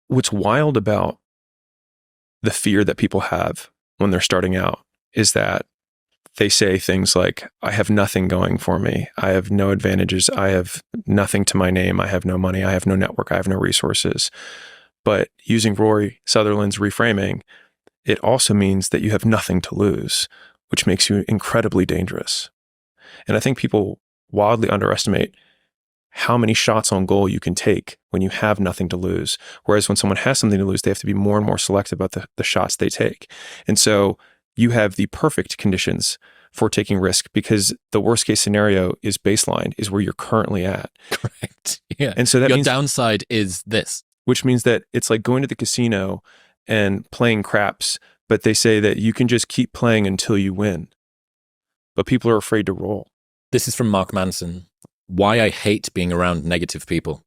what's wild about the fear that people have when they're starting out is that they say things like, I have nothing going for me. I have no advantages. I have nothing to my name. I have no money. I have no network. I have no resources. But using Rory Sutherland's reframing, it also means that you have nothing to lose, which makes you incredibly dangerous. And I think people wildly underestimate how many shots on goal you can take when you have nothing to lose. Whereas when someone has something to lose, they have to be more and more selective about the shots they take. And so you have the perfect conditions for taking risk, because the worst case scenario is baseline, is where you're currently at. Correct. Yeah. And so that your means, downside is this. which means that it's like going to the casino and playing craps, but they say that you can just keep playing until you win. But people are afraid to roll. This is from Mark Manson. Why I hate being around negative people.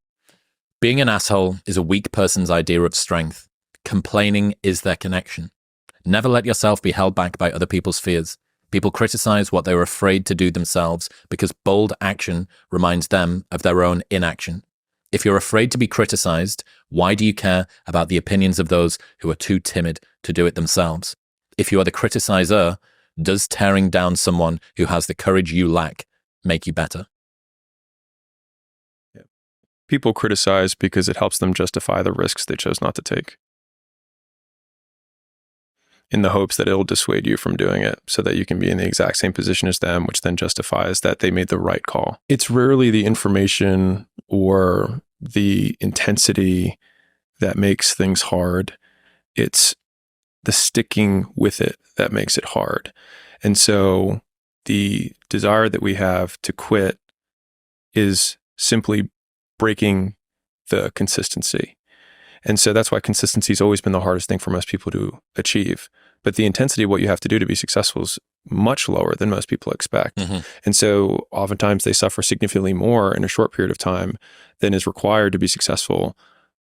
Being an asshole is a weak person's idea of strength. Complaining is their connection. Never let yourself be held back by other people's fears. People criticize what they were afraid to do themselves because bold action reminds them of their own inaction. If you're afraid to be criticized, why do you care about the opinions of those who are too timid to do it themselves? If you are the criticizer, does tearing down someone who has the courage you lack make you better? People criticize because it helps them justify the risks they chose not to take, in the hopes that it'll dissuade you from doing it so that you can be in the exact same position as them, which then justifies that they made the right call. It's rarely the information or the intensity that makes things hard. It's the sticking with it that makes it hard. And so the desire that we have to quit is simply breaking the consistency. And so that's why consistency has always been the hardest thing for most people to achieve. But the intensity of what you have to do to be successful is much lower than most people expect. Mm-hmm. And so oftentimes they suffer significantly more in a short period of time than is required to be successful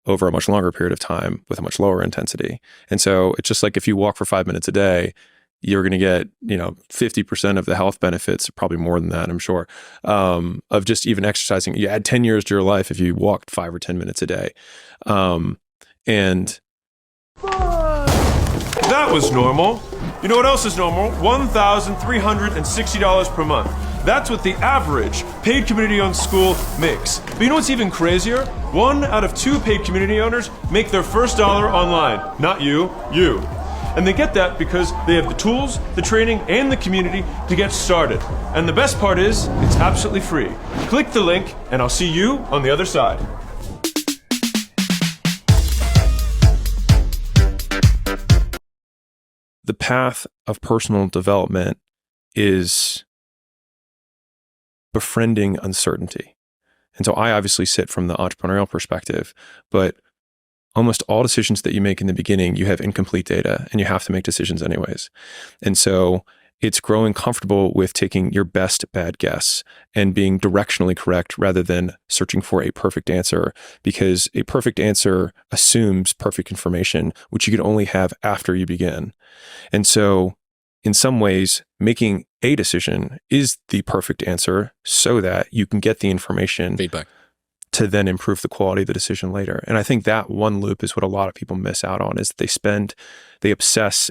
over a much longer period of time with a much lower intensity. And so it's just like if you walk for 5 minutes a day, you're going to get, 50% of the health benefits, probably more than that, I'm sure, of just even exercising. You add 10 years to your life if you walked 5 or 10 minutes a day. And that was normal. You know what else is normal? $1,360 per month. That's what the average paid community-owned school makes. But you know what's even crazier? 1 out of 2 paid community owners make their first dollar online. Not you, you. And they get that because they have the tools, the training, and the community to get started. And the best part is, it's absolutely free. Click the link, and I'll see you on the other side. the path of personal development is befriending uncertainty. And so I obviously sit from the entrepreneurial perspective, but almost all decisions that you make in the beginning, you have incomplete data and you have to make decisions anyways. And so it's growing comfortable with taking your best bad guess and being directionally correct rather than searching for a perfect answer, because a perfect answer assumes perfect information, which you can only have after you begin. And so in some ways, making a decision is the perfect answer so that you can get the information Feedback to then improve the quality of the decision later. And I think that one loop is what a lot of people miss out on, is they obsess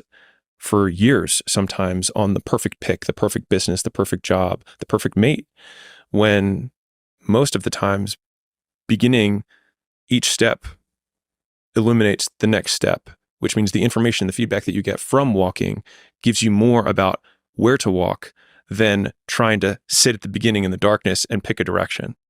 for years sometimes on the perfect pick, the perfect business, the perfect job, the perfect mate, when most of the times beginning each step illuminates the next step, which means the information, the feedback that you get from walking gives you more about where to walk than trying to sit at the beginning in the darkness and pick a direction.